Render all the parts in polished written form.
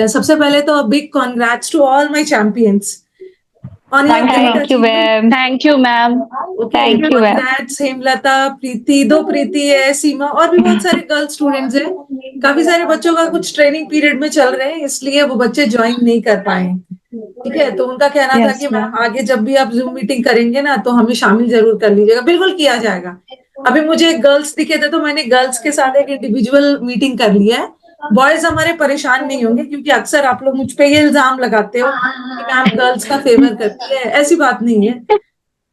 सबसे पहले तो big congrats to all my champions on your great Thank you, achievement. ma'am. Thank you ma'am. Okay, Thank you, ma'am. Congrats Hemlata, Preeti, दो प्रीति है, सीमा और भी बहुत सारे गर्ल स्टूडेंट्स हैं। काफी सारे बच्चों का कुछ ट्रेनिंग पीरियड में चल रहे हैं, इसलिए वो बच्चे ज्वाइन नहीं कर पाए। ठीक है, तो उनका कहना था Yes, कि मैम ma'am. आगे जब भी आप जूम मीटिंग करेंगे ना तो हमें शामिल जरूर कर लीजिएगा। बिल्कुल किया जाएगा। अभी मुझे गर्ल्स दिखे थे तो मैंने गर्ल्स के साथ एक इंडिविजुअल मीटिंग कर लिया है। बॉयज हमारे परेशान नहीं होंगे, क्योंकि अक्सर आप लोग मुझ पे ये इल्जाम लगाते हो कि मैम गर्ल्स का फेवर करती है। ऐसी बात नहीं है,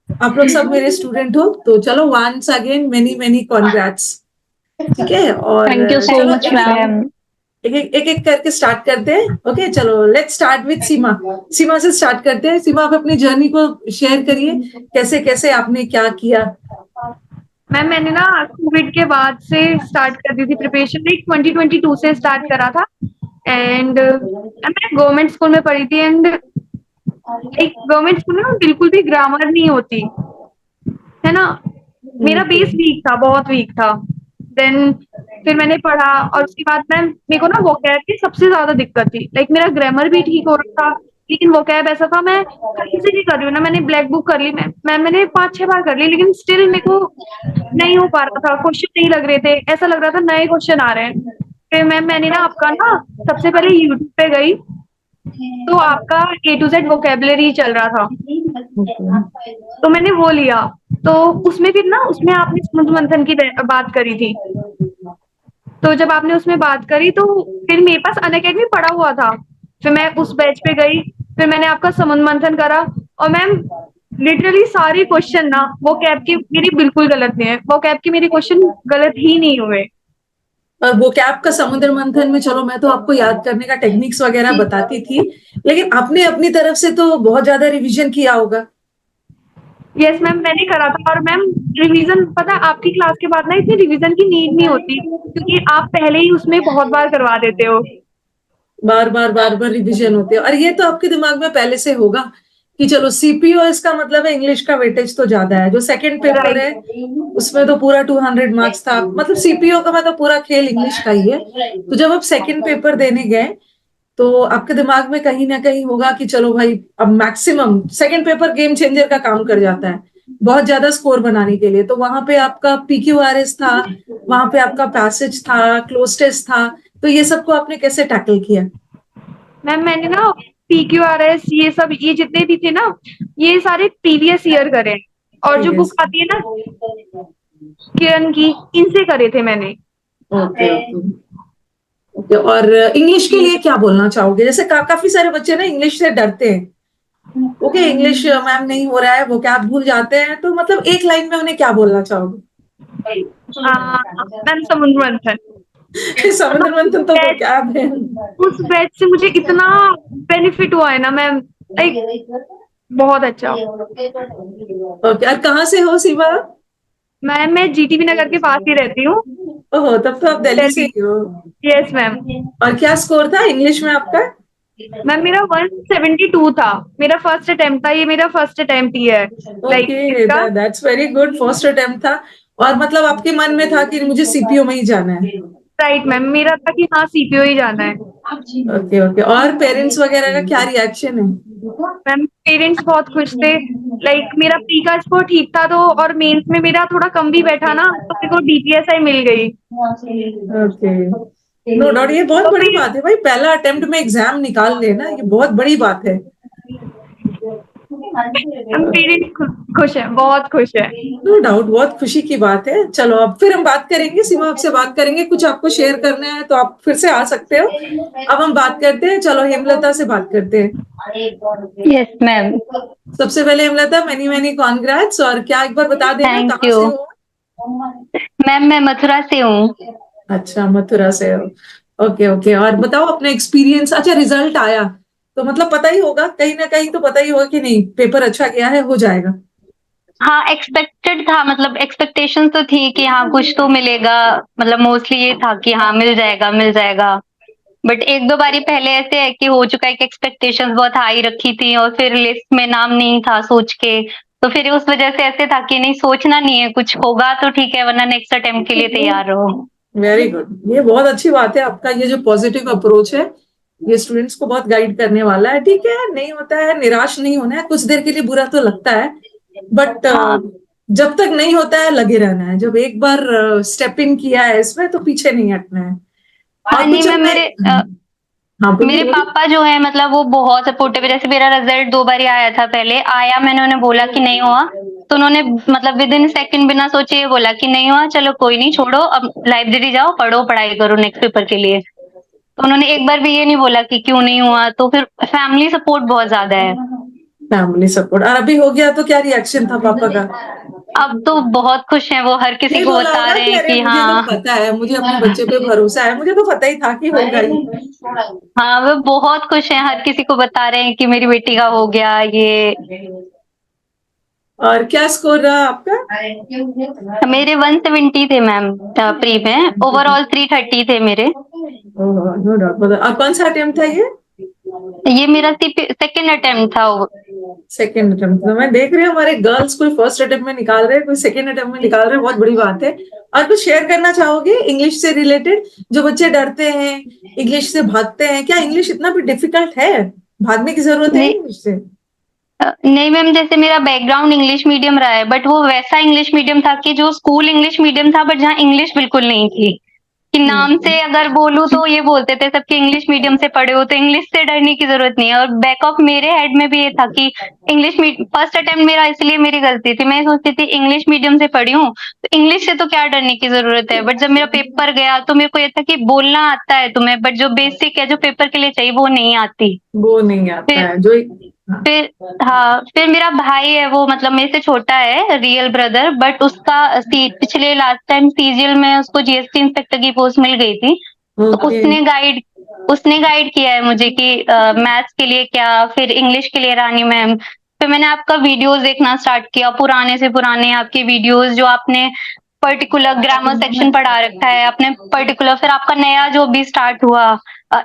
आप लोग सब मेरे स्टूडेंट हो। तो चलो, once again many many congrats. ठीक है, और Thank you so चलो much, एक ma'am. एक करके स्टार्ट करते हैं। ओके, चलो लेट्स स्टार्ट विद सीमा। सीमा से स्टार्ट करते हैं। सीमा, आप अपनी जर्नी को शेयर करिए, कैसे कैसे आपने क्या किया। मैम मैंने ना कोविड के बाद से स्टार्ट कर दी थी प्रिपरेशन, लाइक 2022 से स्टार्ट करा था। एंड मैं गवर्नमेंट स्कूल में पढ़ी थी। एंड लाइक गवर्नमेंट स्कूल में ना बिल्कुल भी ग्रामर नहीं होती है ना। मेरा बेस वीक था, बहुत वीक था। देन फिर मैंने पढ़ा और उसके बाद मैम मेरे को ना वोकैब की सबसे ज्यादा दिक्कत थी। लाइक मेरा ग्रामर भी ठीक हो रहा था, लेकिन वोकैब ऐसा था, मैं कहीं से भी कर रही हूँ ना, मैंने ब्लैक बुक कर ली, मैंने 5-6 बार कर ली, लेकिन स्टिल मेरे को नहीं हो पा रहा था। क्वेश्चन नहीं लग रहे थे, ऐसा लग रहा था नए क्वेश्चन आ रहे हैं। फिर मैम मैंने ना आपका ना सबसे पहले यूट्यूब पे गई, तो आपका A to Z वोकेबलरी चल रहा था, तो मैंने वो लिया। तो उसमें फिर ना उसमें आपने समुद्र मंथन की बात करी थी। तो जब आपने उसमें बात करी तो फिर मेरे पास अनअकैडमी पड़ा हुआ था। फिर मैं उस बैच पे गई, फिर मैंने आपका समुद्र मंथन करा। और मैम लिटरली सारे क्वेश्चन ना वो कैब की मेरी बिल्कुल गलत नहीं है, वो कैब की मेरी क्वेश्चन गलत ही नहीं हुए। वो कैप का समुद्र मंथन में चलो मैं तो आपको याद करने का टेक्निक्स वगैरह बताती थी, लेकिन आपने अपनी तरफ से तो बहुत ज्यादा रिवीजन किया होगा। यस मैम, मैंने करा था। और मैम रिवीजन, पता है आपकी क्लास के बाद ना इतनी रिवीजन की नीड नहीं होती, क्योंकि आप पहले ही उसमें बहुत बार करवा देते हो। बार बार बार बार रिवीजन होते हैं, और ये तो आपके दिमाग में पहले से होगा कि चलो सीपीओ, इसका मतलब है इंग्लिश का वेटेज तो ज्यादा है। जो सेकंड पेपर है उसमें तो पूरा 200 मार्क्स था, मतलब सीपीओ का मतलब पूरा खेल इंग्लिश का ही है। तो जब आप सेकंड पेपर देने गए तो आपके दिमाग में कहीं ना कहीं होगा कि चलो भाई, अब maximum second paper game changer का काम कर जाता है बहुत ज्यादा स्कोर बनाने के लिए। तो वहां पे आपका पीक्यूआरएस था, वहां पे आपका पैसेज था, क्लोज टेस्ट था। तो ये सबको आपने कैसे टैकल किया? मैम मैंने ना PQRS ये सब, ये जितने भी थे ना, ये सारे प्रीवियस ईयर करे। और जो बुक आती है ना किरण की, इनसे करे थे मैंने। Okay okay. और इंग्लिश के लिए क्या बोलना चाहोगे? जैसे काफी सारे बच्चे ना इंग्लिश से डरते हैं। ओके, इंग्लिश मैम नहीं हो रहा है, वो क्या भूल जाते हैं, तो मतलब एक लाइन में उन्हें क्या बोलना चाहोगे? मैम समुद्र मंथन, समुद्र मंथन तो वो क्या है। उस बैच से मुझे इतना बेनिफिट हुआ है ना मैम, लाइक बहुत अच्छा। ओके, और कहाँ से हो सीमा? मैम मैं GTB नगर के पास ही रहती हूँ, ओहो, तब तो आप दिल्ली से दिल्ली। ही हो। Yes ma'am. और क्या स्कोर था इंग्लिश में आपका? मैम मेरा 172 था, मेरा फर्स्ट अटेम्प्ट था, ये मेरा फर्स्ट अटेम्प्ट ही है लाइक ओके, इसका। That's very good, first attempt था। और मतलब आपके मन में था कि मुझे सीपीओ में ही जाना है? राइट मैम, मेरा था कि हाँ CPO ही जाना है। Okay okay. और पेरेंट्स वगैरह का क्या रिएक्शन है? मैम पेरेंट्स बहुत खुश थे। लाइक मेरा प्री का स्कोर ठीक था, तो और मेंस में मेरा थोड़ा कम भी बैठा ना, तो मेरे को DPSI मिल गई। ओके, नो डाउट, ये बहुत तो बड़ी फिर बात है भाई, पहला अटेम्प्ट में एग्जाम निकाल लेना, ये बहुत बड़ी बात है। हम पेरेंट्स खुश हैं, बहुत खुश है। नो डाउट, बहुत खुशी की बात है। चलो अब फिर हम बात करेंगे, सीमा आपसे बात करेंगे, कुछ आपको शेयर करना है तो आप फिर से आ सकते हो। अब हम बात करते हैं, चलो हेमलता से बात करते हैं। Yes, ma'am. सबसे पहले हेमलता, मेनी मेनी कॉन्ग्रेट्स। और क्या एक बार बता देना Thank कहाँ you. से हो? मैम मैं मथुरा से हूँ। अच्छा, मथुरा से हो। ओके ओके, और बताओ अपना एक्सपीरियंस। अच्छा, रिजल्ट आया तो मतलब पता ही होगा, कहीं ना कहीं तो पता ही होगा कि नहीं पेपर अच्छा गया है, हो जाएगा। हाँ, एक्सपेक्टेड था, मतलब एक्सपेक्टेशन तो थी कि हाँ कुछ तो मिलेगा, मतलब मोस्टली ये था कि हाँ मिल जाएगा मिल जाएगा। बट एक दो बारी पहले ऐसे है कि हो चुका है कि एक्सपेक्टेशंस बहुत हाई रखी थी और फिर लिस्ट में नाम नहीं था सोच के, तो फिर उस वजह से ऐसे था कि नहीं सोचना नहीं है, कुछ होगा तो ठीक है वरना नेक्स्ट अटेम्प्ट के लिए तैयार रहो। वेरी गुड, ये बहुत अच्छी बात है आपका, ये जो पॉजिटिव अप्रोच है ये स्टूडेंट्स को बहुत गाइड करने वाला है। ठीक है, नहीं होता है, निराश नहीं होना है, कुछ देर के लिए बुरा तो लगता है, बट हाँ जब तक नहीं होता है लगे रहना है। जब एक बार स्टेप इन किया है इसमें तो पीछे नहीं हटना है। और नहीं कुछ मैम, अपने, हाँ बोलिए मेरे बोलिए। पापा जो है मतलब वो बहुत सपोर्टिव है। जैसे मेरा रिजल्ट 2 बार ही आया था, पहले आया, मैंने उन्हें बोला कि नहीं हुआ, तो उन्होंने मतलब विद इन सेकंड बिना सोचे ये बोला कि नहीं हुआ, चलो कोई नहीं, छोड़ो, अब लाइब्रेरी जाओ, पढ़ो, पढ़ाई करो नेक्स्ट पेपर के लिए। तो उन्होंने एक बार भी ये नहीं बोला कि क्यों नहीं हुआ। तो फिर फैमिली सपोर्ट बहुत ज्यादा है। Family support. और अभी हो गया तो क्या रिएक्शन था पापा का? अब तो बहुत खुश हैं वो, हर किसी नहीं को बोला बता होगा रहे कि हैं अरे कि मुझे तो हाँ। पता है, मुझे अपने बच्चे पे भरोसा है, मुझे तो पता ही था कि होगा ही। हाँ वो बहुत खुश हैं, हर किसी को बता रहे हैं कि मेरी बेटी का हो गया ये। और क्या स्कोर रहा आपका? मेरे 170 थे मैम प्री में, ओवरऑल 330 थे मेरे। No doubt. और कौन सा अटेम्प्ट था ये? ये मेरा सेकेंड अटेम्प्ट था। Second attempt. तो मैं देख रही हूँ हमारे गर्ल्स कोई फर्स्ट अटेम्प्ट में निकाल रहे हैं, कोई सेकेंड अटेम्प्ट में निकाल रहे हैं, बहुत बड़ी बात है। और कुछ शेयर करना चाहोगे इंग्लिश से रिलेटेड? जो बच्चे डरते हैं, इंग्लिश से भागते हैं, क्या इंग्लिश इतना भी डिफिकल्ट है? भागने की जरूरत है नहीं इंग्लिश से? नहीं मैम, जैसे मेरा बैकग्राउंड इंग्लिश मीडियम रहा है, बट वो वैसा इंग्लिश मीडियम था कि जो स्कूल इंग्लिश मीडियम था, बट जहाँ इंग्लिश बिल्कुल नहीं थी। कि नाम से अगर बोलूँ तो ये बोलते थे सबके इंग्लिश मीडियम से पढ़े हो, तो इंग्लिश से डरने की जरूरत नहीं है। और बैक ऑफ मेरे हेड में भी ये था कि इंग्लिश फर्स्ट अटेम्प्ट मेरा, इसलिए मेरी गलती थी, मैं सोचती थी इंग्लिश मीडियम से पढ़ी हूँ तो इंग्लिश से तो क्या डरने की जरूरत है। बट जब मेरा पेपर गया तो मेरे को ये था कि बोलना आता है तुम्हें, बट जो बेसिक है जो पेपर के लिए चाहिए वो नहीं आती। वो नहीं आता फिर है जो। हाँ। फिर हाँ, फिर मेरा भाई है, वो मतलब मेरे से छोटा है, रियल ब्रदर, बट उसका पिछले लास्ट टाइम सीजीएल में उसको जीएसटी इंस्पेक्टर की पोस्ट मिल गई थी। तो ओके। उसने गाइड किया है मुझे कि मैथ्स के लिए क्या, फिर इंग्लिश के लिए रानी मैम। फिर मैंने आपका वीडियोस देखना स्टार्ट किया, पुराने से पुराने आपके वीडियोस, जो आपने पर्टिकुलर ग्रामर सेक्शन पढ़ा रखा है आपने पर्टिकुलर, फिर आपका नया जो भी स्टार्ट हुआ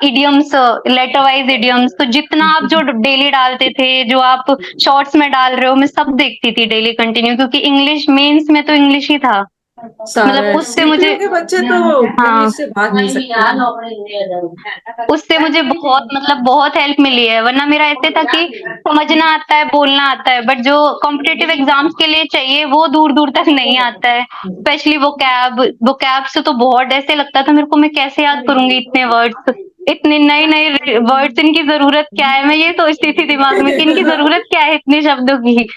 इडियम्स, लेटर वाइज इडियम्स, तो जितना आप जो डेली डालते थे, जो आप शॉर्ट्स में डाल रहे हो, मैं सब देखती थी डेली कंटिन्यू, क्योंकि इंग्लिश मेंस में तो इंग्लिश ही था। सारा मतलब है, उससे मुझे, सीपीयू के बच्चे तो हाँ, इंग्लिश से भाग नहीं सकते। उससे मुझे बहुत मतलब बहुत हेल्प मिली है। वरना मेरा ऐसे था कि समझना आता है, बोलना आता है, बट जो कॉम्पिटिटिव एग्जाम्स के लिए चाहिए वो दूर दूर तक नहीं आता है। स्पेशली वो कैब से तो बहुत ऐसे लगता था मेरे को, मैं कैसे याद करूंगी इतने वर्ड्स, इतने नए नए वर्ड्स, इनकी जरूरत क्या है, मैं ये सोचती थी दिमाग में कि इनकी जरूरत क्या है इतने शब्दों की।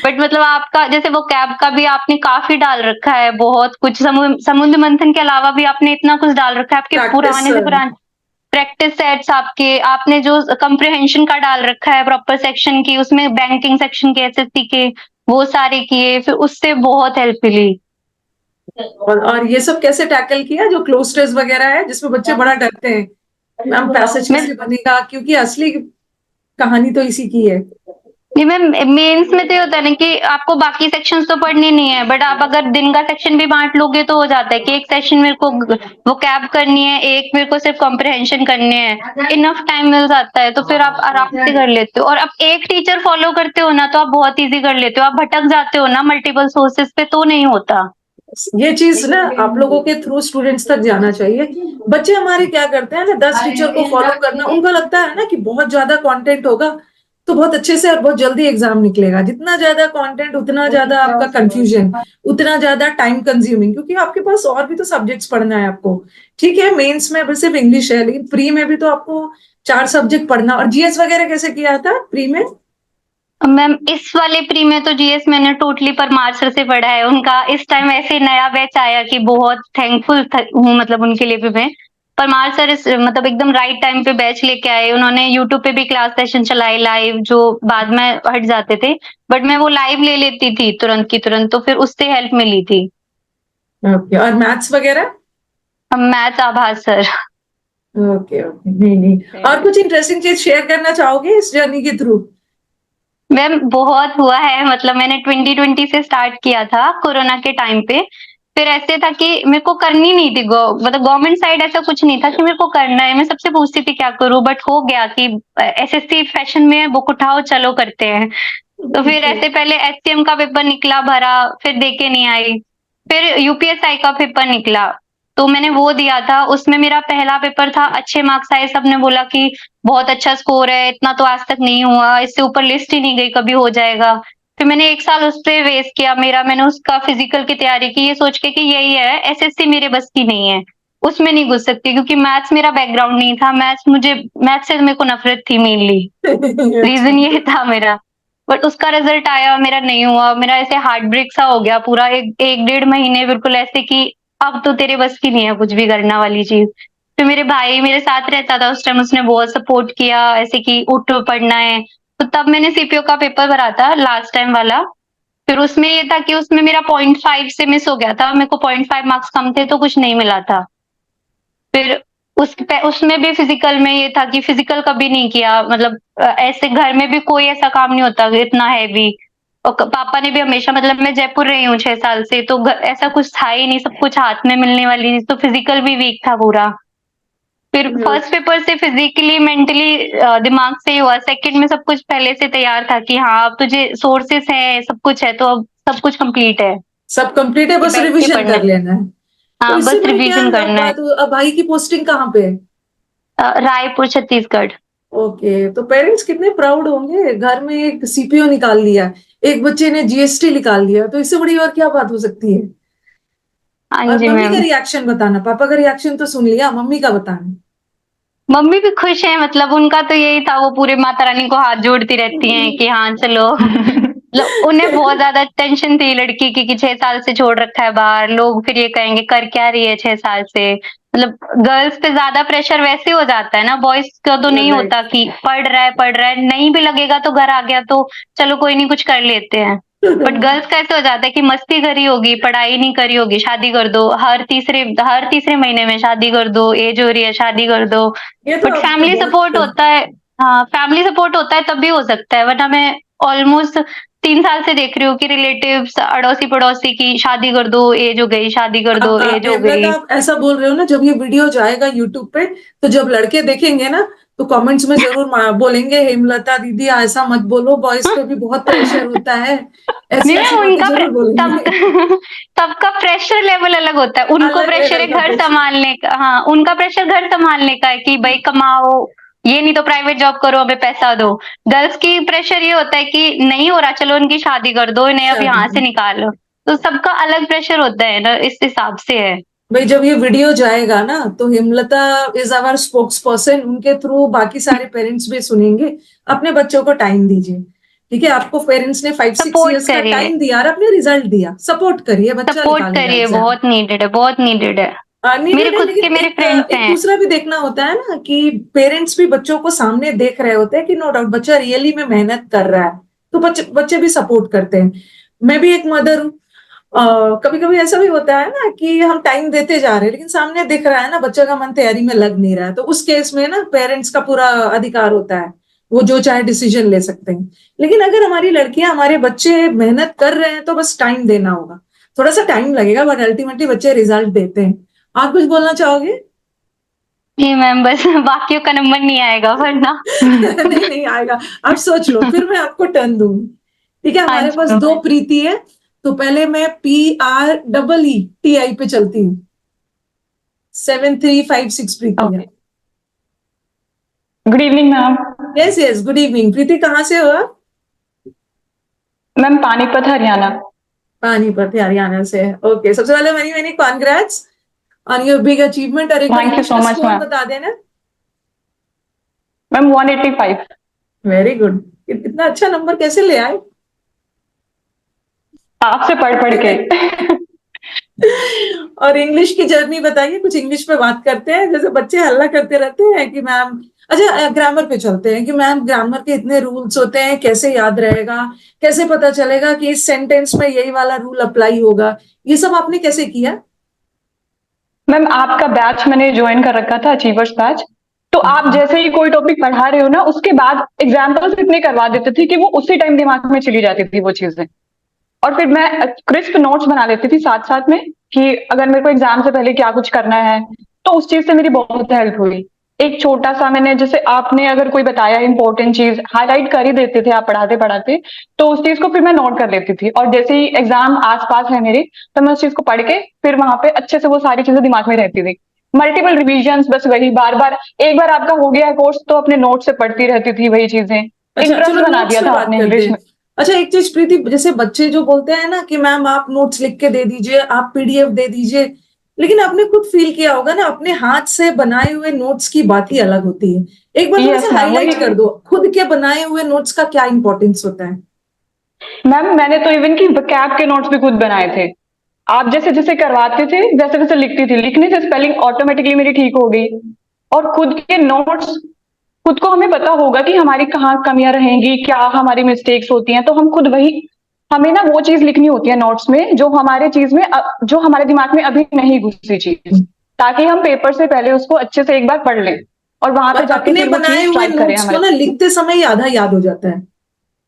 बट मतलब आपका जैसे वो कैब का भी आपने काफी डाल रखा है, बहुत कुछ, समुद्र मंथन के अलावा भी आपने इतना कुछ डाल रखा है, आपके प्रैक्टिस। पुराने से पुराने प्रैक्टिस सेट्स आपके, आपने जो कंप्रिहेंशन का डाल रखा है प्रॉपर सेक्शन की, उसमें बैंकिंग सेक्शन के, एसएससी के, वो सारे किए, फिर उससे बहुत हेल्प मिली। और ये सब कैसे टैकल किया जो क्लोज टेस्ट वगैरह है जिसमें बच्चे बड़ा डरते हैं, मैम पैसेज मैं कैसे बनेगा, क्योंकि असली कहानी तो इसी की है। नहीं मैम, मेंस में तो ये होता है ना कि आपको बाकी सेक्शंस तो पढ़ने नहीं है, बट आप अगर दिन का सेक्शन भी बांट लोगे तो हो जाता है कि एक सेक्शन मेरे को वो कैब करनी है, एक मेरे को सिर्फ कॉम्प्रिहेंशन करने हैं, इनफ टाइम मिल जाता है, तो फिर आप आराम से कर लेते हो। और आप एक टीचर फॉलो करते हो ना तो आप बहुत इजी कर लेते हो। आप भटक जाते हो ना मल्टीपल सोर्सेज पे तो नहीं होता। ये चीज ना आप लोगों के थ्रू स्टूडेंट्स तक जाना चाहिए। बच्चे हमारे क्या करते हैं ना, 10 टीचर को फॉलो करना, उनको लगता है ना कि बहुत ज्यादा कंटेंट होगा तो बहुत अच्छे से और बहुत जल्दी एग्जाम निकलेगा। जितना ज्यादा कंटेंट उतना ज्यादा आपका कंफ्यूजन, उतना ज्यादा टाइम कंज्यूमिंग, क्योंकि आपके पास और भी तो सब्जेक्ट्स पढ़ना है आपको। ठीक है, मेंस में बस सिर्फ इंग्लिश है, लेकिन प्री में भी तो आपको 4 सब्जेक्ट पढ़ना। और जीएस वगैरह कैसे किया था प्री में? मैम इस वाले प्री में तो जीएस मैंने टोटली परमार सर से पढ़ा है। उनका इस टाइम ऐसे नया बैच आया कि बहुत थैंकफुल हूँ, मतलब उनके लिए भी मैं। परमार सर मतलब एकदम राइट टाइम पे बैच लेके आए। उन्होंने यूट्यूब पे भी क्लास सेशन चलाए लाइव, जो बाद में हट जाते थे, बट मैं वो लाइव ले लेती थी तुरंत की तुरंत, तो फिर उससे हेल्प मिली थी। ओके। और मैथ्स वगैरह? मैथ्स आभास सर। ओके ओके, नहीं नहीं। और कुछ इंटरेस्टिंग चीज शेयर करना चाहोगे इस जर्नी के थ्रू? मैम बहुत हुआ है, मतलब मैंने 2020 से स्टार्ट किया था कोरोना के टाइम पे। फिर ऐसे था कि मेरे को करनी नहीं थी मतलब गवर्नमेंट साइड ऐसा कुछ नहीं था कि मेरे को करना है। मैं सबसे पूछती थी क्या करूं, बट हो गया कि एसएससी फैशन में है, बुक उठाओ चलो करते हैं। तो फिर ऐसे पहले एचसीएम का पेपर निकला, भरा, फिर देके नहीं आई। फिर यूपीएसआई का पेपर निकला, तो तो मैंने वो दिया था। उसमें मेरा पहला पेपर था, अच्छे मार्क्स आए, सबने बोला कि बहुत अच्छा स्कोर है, इतना तो आज तक नहीं हुआ, इससे ऊपर लिस्ट ही नहीं गई, कभी हो जाएगा। फिर मैंने 1 साल उस पे वेस्ट किया मेरा, मैंने उसका फिजिकल की तैयारी की ये सोच के कि यही है, एसएससी मेरे बस की नहीं है, उसमें नहीं घुस सकती, क्योंकि मैथ्स मेरा बैकग्राउंड नहीं था, मैथ्स से मेरे को नफरत थी मेनली, रीजन ये था मेरा। बट उसका रिजल्ट आया, मेरा नहीं हुआ, मेरा ऐसे हार्ट ब्रेक सा हो गया पूरा, एक डेढ़ महीने बिल्कुल ऐसे कि अब तो तेरे बस की नहीं है कुछ भी करना वाली चीज। फिर मेरे भाई मेरे साथ रहता था उस टाइम, उसने बहुत सपोर्ट किया ऐसे कि उठ पढ़ना है। तो तब मैंने सीपीओ का पेपर भरा था लास्ट टाइम वाला। फिर उसमें ये था कि उसमें मेरा 0.5 से मिस हो गया था, मेरे को 0.5 मार्क्स कम थे तो कुछ नहीं मिला था। फिर उसमें भी फिजिकल में ये था कि फिजिकल कभी नहीं किया, मतलब ऐसे घर में भी कोई ऐसा काम नहीं होता इतना हैवी। और पापा ने भी हमेशा, मतलब मैं जयपुर रही हूँ 6 साल से, तो ऐसा कुछ था ही नहीं, सब कुछ हाथ में मिलने वाली चीज, तो फिजिकल भी वीक था पूरा। फिर फर्स्ट पेपर से फिजिकली मेंटली दिमाग से ही हुआ, सेकंड में सब कुछ पहले से तैयार था कि हाँ अब तुझे सोर्सेस है, सब कुछ है, तो अब सब कुछ कंप्लीट है, सब कंप्लीट है, बस बैठ के रिवीजन पढ़ना कर है। लेना है। तो हाँ इससे बस मैं क्या रिवीजन करना है। बात, अब भाई की पोस्टिंग कहाँ पे है? रायपुर छत्तीसगढ़। ओके, तो पेरेंट्स कितने प्राउड होंगे, घर में एक सीपीओ निकाल लिया, एक बच्चे ने जीएसटी निकाल लिया, तो इससे बड़ी और क्या बात हो सकती है? हाँ और जी मम्मी का मैम। रिएक्शन बताना, पापा का रिएक्शन तो सुन लिया, मम्मी का बताना। मम्मी भी खुश है, मतलब उनका तो यही था, वो पूरे माता रानी को हाथ जोड़ती रहती हैं कि हाँ चलो। मतलब उन्हें बहुत ज्यादा टेंशन थी लड़की की कि 6 साल से छोड़ रखा है बाहर, लोग फिर ये कहेंगे कर क्या रही है 6 साल से। मतलब गर्ल्स पे ज्यादा प्रेशर वैसे हो जाता है ना, बॉयज का तो नहीं राइट। होता कि पढ़ रहा है, नहीं भी लगेगा तो घर आ गया तो चलो कोई नहीं कुछ कर लेते हैं। बट गर्ल्स का ऐसे हो जाता है कि मस्ती करी होगी, पढ़ाई नहीं करी होगी, शादी कर दो, हर तीसरे महीने में शादी कर दो, एज हो रही है शादी कर दो। ये तो बट आपने फैमिली सपोर्ट बहुत, होता है। हाँ फैमिली सपोर्ट होता है तभी हो सकता है, वरना मैं ऑलमोस्ट 3 साल से देख रही हूँ कि रिलेटिव्स अड़ोसी पड़ोसी की शादी कर दो, एज हो गई, शादी कर दो, एज हो हेमलता, गई। आप ऐसा बोल रहे हो ना, जब ये वीडियो जाएगा यूट्यूब पे, तो जब लड़के देखेंगे ना, तो कमेंट्स में जरूर बोलेंगे हेमलता दीदी ऐसा मत बोलो, बॉयज पे भी बहुत प्रेशर होता है, ऐसी नहीं ऐसी मैम बातें जरूर तब बोलेंगे। सबका प्रेशर लेवल अलग होता है, उनको अलग प्रेशर है लेवल का घर प्रेशर। संभालने का, हाँ उनका प्रेशर घर संभालने का है कि भाई कमाओ, ये नहीं तो प्राइवेट जॉब करो, हमें पैसा दो। गर्ल्स की प्रेशर ये होता है कि नहीं हो रहा, चलो उनकी शादी कर दो, इन्हें अब शादी यहाँ से में निकालो। तो सबका अलग प्रेशर होता है ना, इस हिसाब से है। भाई, जब ये वीडियो जाएगा ना, तो Hemlata is our spokesperson, उनके थ्रू बाकी सारे पेरेंट्स भी सुनेंगे। अपने बच्चों को टाइम दीजिए, ठीक है? आपको पेरेंट्स ने 5-6 सपोर्ट इयर्स का करिए, टाइम दिया और आपने रिजल्ट दिया, सपोर्ट करिए, बच्चा सपोर्ट निकालेगा करिए, एग्जाम। बहुत नीडेड है, बहुत नीडेड है। मेरे नीडेड है, खुद लेकिन के मेरे एक फ्रेंड्स एक हैं। दूसरा भी देखना होता है ना, कि पेरेंट्स भी बच्चों को सामने देख रहे होते हैं कि नो डाउट बच्चा रियली में मेहनत कर रहा है, तो बच्चे बच्चे भी सपोर्ट करते हैं। मैं भी एक मदर हूँ। कभी कभी ऐसा भी होता है ना कि हम टाइम देते जा रहे हैं, लेकिन सामने दिख रहा है ना बच्चे का मन तैयारी में लग नहीं रहा है, तो उस केस में ना पेरेंट्स का पूरा अधिकार होता है, वो जो चाहे डिसीजन ले सकते हैं। लेकिन अगर हमारी लड़कियां, हमारे बच्चे मेहनत कर रहे हैं, तो बस टाइम देना होगा। थोड़ा सा टाइम लगेगा, बट अल्टीमेटली बच्चे रिजल्ट देते हैं। आप कुछ बोलना चाहोगे? जी मैम, बस बाकियों का नंबर नहीं आएगा वरना। नहीं नहीं आएगा, आप सोच लो, फिर मैं आपको टर्न दूंगी। ठीक है, हाँ हमारे पास जी। दो प्रीति है, तो पहले मैं PREETI पे चलती हूँ। 7356 प्रीति है। Okay. Good evening ma'am. Yes yes, good evening Preeti, कहाँ से हो आप? मैम पानीपत हरियाणा। पानीपत हरियाणा से। ओके, सबसे पहले many many congrats on your big achievement, और एक बार थैंक यू इंग्लिश सो का मच स्कोर मैम। बता देना। मैम 185। वेरी गुड, इतना अच्छा नंबर कैसे ले आए? आपसे पढ़ पढ़ के। और इंग्लिश की जर्नी बताइए, कुछ इंग्लिश पे बात करते हैं, जैसे बच्चे हल्ला करते रहते हैं कि मैम, अच्छा ग्रामर पे चलते हैं कि मैम ग्रामर के इतने रूल्स होते हैं, कैसे याद रहेगा, कैसे पता चलेगा कि इस सेंटेंस में यही वाला रूल अप्लाई होगा, ये सब आपने कैसे किया? मैम आपका बैच मैंने ज्वाइन कर रखा था, अचीवर्स बैच। तो आप जैसे ही कोई टॉपिक पढ़ा रहे हो ना, उसके बाद एग्जाम्पल्स इतने करवा देते थे कि वो उसी टाइम दिमाग में चली जाती थी वो चीजें। और फिर मैं क्रिस्प नोट्स बना लेती थी साथ साथ में, कि अगर मेरे को एग्जाम से पहले क्या कुछ करना है, तो उस चीज से मेरी बहुत हेल्प हुई। एक छोटा सा मैंने, जैसे आपने अगर कोई बताया इंपॉर्टेंट चीज हाईलाइट कर ही देते थे आप पढ़ाते पढ़ाते, तो उस चीज को फिर मैं नोट कर लेती थी, और जैसे ही एग्जाम आसपास है मेरे, तो मैं उस चीज को पढ़ के फिर वहां पे अच्छे से वो सारी चीजें दिमाग में रहती थी। मल्टीपल रिविजन्स, बस वही बार बार, एक बार आपका हो गया है कोर्स तो अपने नोट से पढ़ती रहती थी वही चीजें। अच्छा इंटरेस्ट चलो बना नोट्स दिया पे था बात आपने करते इंग्लिश हैं। में। अच्छा एक चीज प्रीति, जैसे बच्चे जो बोलते हैं ना कि मैम आप नोट्स लिख के दे दीजिए, आप पीडीएफ दे दीजिए, लेकिन आपने खुद फील किया होगा ना, अपने हाथ से बनाए हुए नोट्स की बात ही अलग होती है। एक बार थोड़ा सा यस मैम, हाईलाइट वही कर दो, खुद के बनाए हुए नोट्स का क्या इंपॉर्टेंस होता है। मैम, मैंने तो इवन की कैब के नोट्स भी खुद बनाए थे। आप जैसे जैसे करवाते थे वैसे वैसे लिखती थी, लिखने से स्पेलिंग ऑटोमेटिकली मेरी ठीक हो गई। और खुद के नोट्स, खुद को हमें पता होगा कि हमारी कहाँ कमियां रहेंगी, क्या हमारी मिस्टेक्स होती हैं, तो हम खुद वही, हमें ना वो चीज लिखनी होती है नोट्स में जो हमारे चीज में जो हमारे दिमाग में अभी नहीं घुसी चीज, ताकि हम पेपर से पहले उसको अच्छे से एक बार पढ़ लें और वहां और पे जाके अपने फिर वो बनाए चीज हुए स्ट्राइक करें नोट्स को हमारे। ना लिखते समय ही आधा याद हो जाता है।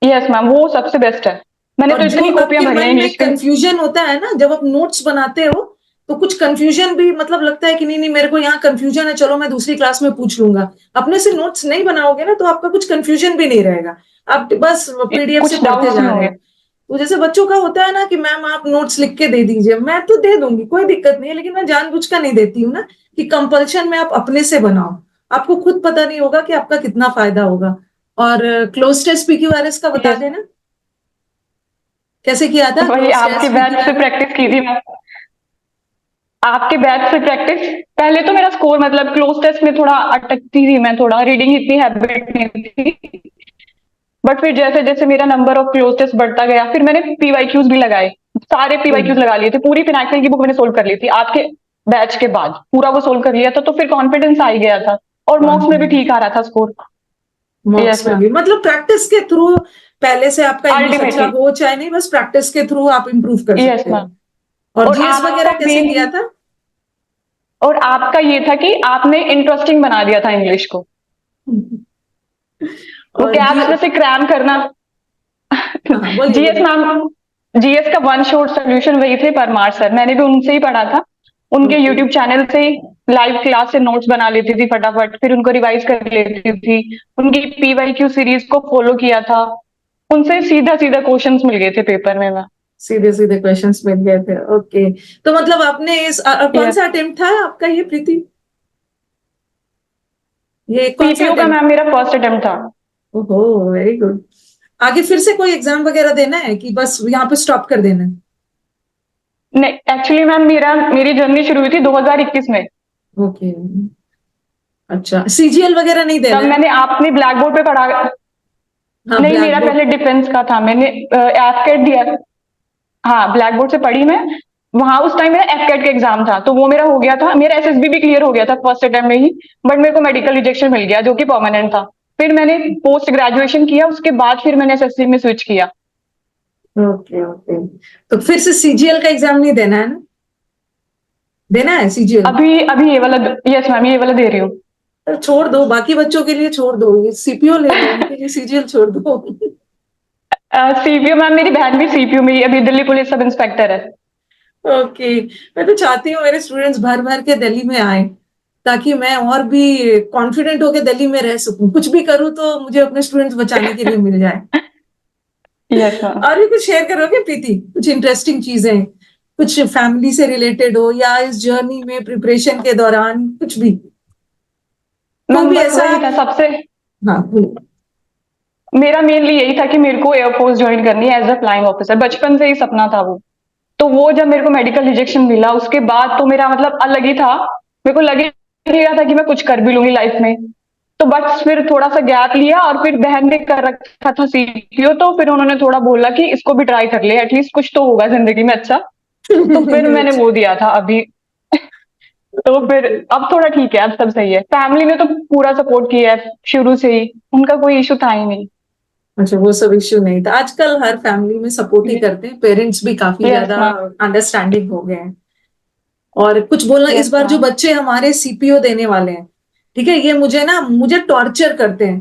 यस मैम, वो सबसे बेस्ट है। मैंने और तो जो इतनी कॉपियां आपके भरी मन हैं में इंग्लिश की। कंफ्यूजन होता है ना जब आप नोट्स बनाते हो, तो कुछ कंफ्यूजन भी मतलब लगता है कि नहीं नहीं मेरे को यहाँ कंफ्यूजन है, चलो मैं दूसरी क्लास में पूछ लूंगा। अपने से नोट्स नहीं बनाओगे ना तो आपका कुछ कंफ्यूजन भी नहीं रहेगा, आप बस पीडीएफ से कुछ पढ़ते डाउट्स जा नहीं रहे होंगे। हो। तो जैसे बच्चों का होता है ना कि मैम आप नोट्स लिख के दे दीजिए, मैं तो दे दूंगी कोई दिक्कत नहीं है, लेकिन मैं जानबूझ कर नहीं देती हूँ ना कि कंपल्शन में आप अपने से बनाओ। आपको खुद पता नहीं होगा कि आपका कितना फायदा होगा। और क्लोज टेस्ट पीक्यूआरएस का बता यस, देना कैसे किया था, वही क्लोज आपके टेस्ट बैच से पीक्यूआरएस। प्रैक्टिस की थी मैं। आपके बैच से प्रैक्टिस, पहले तो मेरा स्कोर मतलब क्लोज टेस्ट में थोड़ा अटकती थी मैं, थोड़ा रीडिंग इतनी हैबिट नहीं थी। बट फिर जैसे जैसे मेरा नंबर ऑफ क्लोज टेस्ट बढ़ता गया, फिर मैंने पीवाईक्यूज भी लगाए, सारे पीवाईक्यूज लगा लिए थे, पूरी फिनाक्सिल की बुक मैंने सोल्व कर ली थी आपके बैच के बाद, पूरा वो सोल्व कर लिया था, तो फिर कॉन्फिडेंस आ ही गया था, और मॉक्स में भी ठीक आ रहा था स्कोर। मॉक्स यस में मैम, भी मतलब प्रैक्टिस के थ्रू, पहले से आपका इंग्लिश अच्छा अल्टीमेटली। हो चाहे नहीं, बस प्रैक्टिस के थ्रू आप इंप्रूव कर यस सकते हो। मैम। और और जीएस आपका वगैरह कैसे मेन, किया था। और आपका ये था कि आपने इंटरेस्टिंग बना दिया था इंग्लिश को, वो और जी, कैप्स जैसे क्रैम करना। हाँ बोलिए जीएस बोलिए। मैम, जीएस का वन शॉट सोल्यूशन वही थे परमार सर, मैंने भी उनसे ही पढ़ा था, उनके ओके, यूट्यूब चैनल से ही लाइव क्लास से नोट्स बना लेती थी फटाफट, फिर उनको रिवाइज कर लेती थी, उनकी पीवाईक्यू सीरीज को फॉलो किया था, उनसे सीधा सीधा क्वेश्चंस मिल गए थे पेपर में। मैं, सीधे सीधे क्वेश्चंस मिल गए थे। ओके, तो मतलब आपने इस कौन यस, सा अटेम्प्ट था आपका ये प्रीति, ये कौन सा सीपीओ का अटेम्प्ट। मैम मेरा फर्स्ट अटेम्प्ट था। ओहो वेरी गुड। आगे फिर से कोई एग्जाम वगैरह देना है कि बस यहाँ पे स्टॉप कर देना है। नहीं, एक्चुअली मैम मेरी जर्नी शुरू हुई थी 2021 में। ओके, अच्छा सीजीएल वगैरह नहीं देना तब है। मैंने आपने ब्लैक बोर्ड पे पढ़ा, हाँ नहीं ब्लैक मेरा बोर्ड। पहले डिफेंस का था, मैंने एफकेट दिया। हाँ, ब्लैक बोर्ड से पढ़ी मैं। वहां उस टाइम मेरा एफकेट का एग्जाम था, तो वो मेरा हो गया था, मेरा एसएसबी भी क्लियर हो गया था फर्स्ट अटेम्प्ट में ही। बट मेरे को मेडिकल रिजेक्शन मिल गया जो कि परमानेंट था। फिर मैंने पोस्ट ग्रेजुएशन किया, उसके बाद फिर मैंने एसएससी में स्विच किया। ओके ओके, तो फिर से सीजीएल का एग्जाम नहीं देना है ना, देना है सीजीएल। अभी अभी ये वाला, यस मैम, ये वाला दे रही हूँ। तो छोड़ दो, बाकी बच्चों के लिए छोड़ दो, ये सीपीओ ले लो, उनके लिए सीजीएल छोड़ दो। सीपीयू मैम, मेरी बहन भी सीपीयू में ही अभी दिल्ली पुलिस सब इंस्पेक्टर है। ओके, मैं तो चाहती हूँ मेरे स्टूडेंट्स भर भर के दिल्ली में आए, ताकि मैं और भी कॉन्फिडेंट होके दिल्ली में रह सकूं, कुछ भी करूँ तो मुझे अपने स्टूडेंट्स बचाने के लिए मिल जाए। Yes ma'am. और भी कुछ शेयर करोगे प्रीति, कुछ इंटरेस्टिंग चीजें, कुछ फैमिली से रिलेटेड हो या इस जर्नी में प्रिपरेशन के दौरान कुछ भी, कोई मैम भी बस ऐसा। वही था सबसे, हाँ बोलो। मेरा मेनली यही था कि मेरे को एयरफोर्स ज्वाइन करनी है एज अ फ्लाइंग ऑफिसर, बचपन से ही सपना था वो। तो वो जब मेरे को मेडिकल रिजेक्शन मिला उसके बाद तो मेरा मतलब अलग ही था, मेरे को लगे नहीं रहा था कि मैं कुछ कर भी लूंगी लाइफ में। तो बस फिर थोड़ा सा गैप लिया, और फिर बहन ने कर रखा था सीपीओ, तो फिर उन्होंने थोड़ा बोला कि इसको भी ट्राई कर ले, एटलीस्ट कुछ तो होगा जिंदगी में अच्छा। तो फिर मैंने वो दिया था अभी। तो फिर अब थोड़ा ठीक है, अब सब सही है, फैमिली ने तो पूरा सपोर्ट किया है शुरू से ही, उनका कोई इशू था ही नहीं। अच्छा वो सब इश्यू नहीं था, आजकल हर फैमिली में सपोर्ट ही करते हैं, पेरेंट्स भी काफी यस ज्यादा मैम। अंडरस्टैंडिंग हो गए हैं। और कुछ बोलना, इस यस बार जो मैम। बच्चे हमारे सीपीओ देने वाले हैं, ठीक है, ये मुझे टॉर्चर करते हैं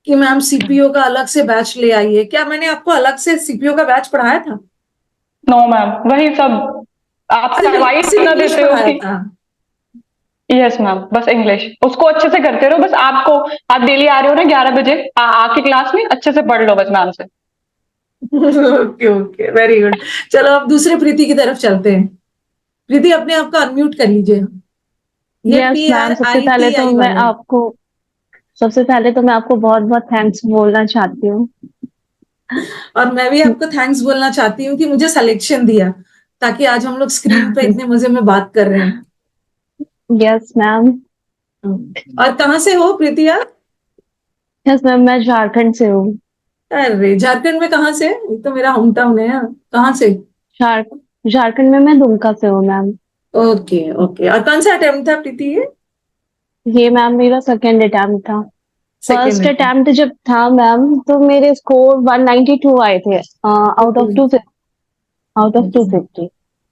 कि मैम सीपीओ का अलग से बैच ले आइए। क्या मैंने आपको अलग से सीपीओ का बैच पढ़ाया था। नो मैम, वही सब आप सिर्फ करवाई सिर्फ इतना इंग्लिश देते हो पढ़ाया कि। था। यस मैम, बस इंग्लिश उसको अच्छे से करते रहो। बस आपको, आप डेली आ रहे हो ना 11 बजे, आके क्लास में अच्छे से पढ़ लो बस मैम से। Okay okay, very good. चलो अब दूसरे प्रीति की तरफ चलते हैं। प्रीति अपने आप को अनम्यूट कर लीजिए। ये यस मैम, PRITI वाला है। सबसे पहले तो मैं आपको बहुत बहुत थैंक्स बोलना चाहती हूँ। और मैं भी आपको थैंक्स बोलना चाहती हूँ कि मुझे सिलेक्शन दिया, ताकि आज हम लोग स्क्रीन पे इतने मजे में बात कर रहे हैं। Yes ma'am. और कहाँ से हो प्रीति आप? यस मैम, मैं झारखंड से हूँ। अरे झारखंड में कहाँ से? ये तो मेरा होम टाउन है। कहाँ से? झारखंड में मैं दुमका से हूँ मैम। Okay okay. और कौन सा अटेम्प्ट था प्रीति ये? ये मैम मेरा सेकेंड अटेम्प्ट था। सेकेंड फर्स्ट अटेम्प्ट जब था मैम, तो मेरे स्कोर 192 आए थे आउट ऑफ 250।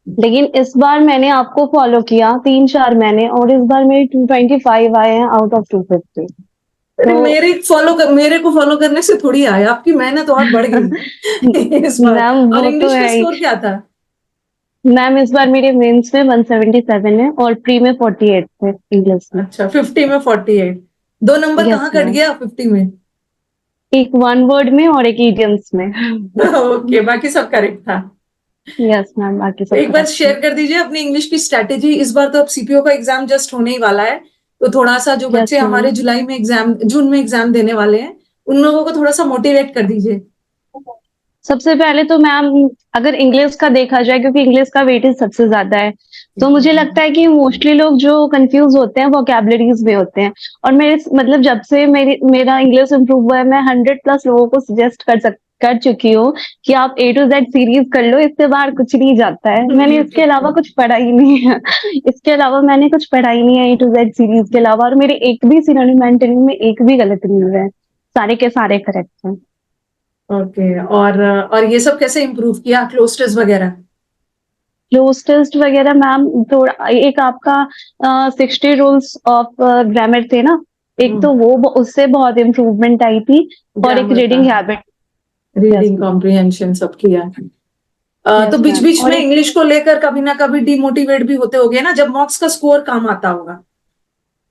लेकिन इस बार मैंने आपको फॉलो किया 3-4 महीने, और इस बार मेरे 225 आए हैं आउट ऑफ 250। अरे तो मेरे को फॉलो करने से थोड़ी आया, आपकी मेहनत और बढ़ गई इस बार। मैम और वो तो इंग्लिश में है ही। स्कोर क्या था? मैम इस बार मेरे मेंस में 177 है और प्री में 48 थे इंग्लिश में। अच्छा, 50 में 48। 2 नंबर यस कहाँ कट मैम, गया 50 में? एक वन वर्ड में और एक इडियम्स में। ओके, बाकी सब करेक्ट था। यस मैम, बाकी तो सब एक बार करेक्ट है। शेयर कर दीजिए अपनी इंग्लिश की स्ट्रैटेजी। इस बार तो अब CPO का एग्जाम जस्ट होने ही वाला है, तो थोड़ा सा जो यस बच्चे हमारे मैम, जून में एग्जाम देने वाले हैं, उन लोगों को थोड़ा सा मोटिवेट कर दीजिए। सबसे पहले तो मैम अगर इंग्लिश का देखा जाए, क्योंकि इंग्लिश का वेटेज सबसे ज्यादा है, तो मुझे लगता है कि मोस्टली लोग जो कंफ्यूज होते हैं वोकैबुलरीज में होते हैं। और मेरे मतलब जब से मेरा इंग्लिश इंप्रूव हुआ है, मैं 100+ लोगों को सजेस्ट कर चुकी हूँ कि आप A to Z सीरीज कर लो, इससे बाहर कुछ नहीं जाता है। मैंने इसके अलावा कुछ पढ़ा ही नहीं है। इसके अलावा मैंने कुछ पढ़ा ही नहीं है A to Z सीरीज के अलावा, और मेरे एक भी सिनोनिम एंटोनिम में एक भी गलत नहीं हुए हैं, सारे के सारे करेक्ट हैं। ओके। और ये सब कैसे इम्प्रूव किया, क्लोज टेस्ट वगैरह? क्लोज टेस्ट वगैरह मैम, थोड़ा एक आपका 60 रूल्स ऑफ ग्रामर थे ना, एक तो वो उससे बहुत इम्प्रूवमेंट आई थी, और एक ग्रामर रीडिंग का, हैबिट। रीडिंग कॉम्प्रिहेंशन सब किया। तो यस बीच मैम, बीच और में एक इंग्लिश को लेकर कभी ना कभी डिमोटिवेट भी होते होगे ना, जब मॉक्स का स्कोर कम आता होगा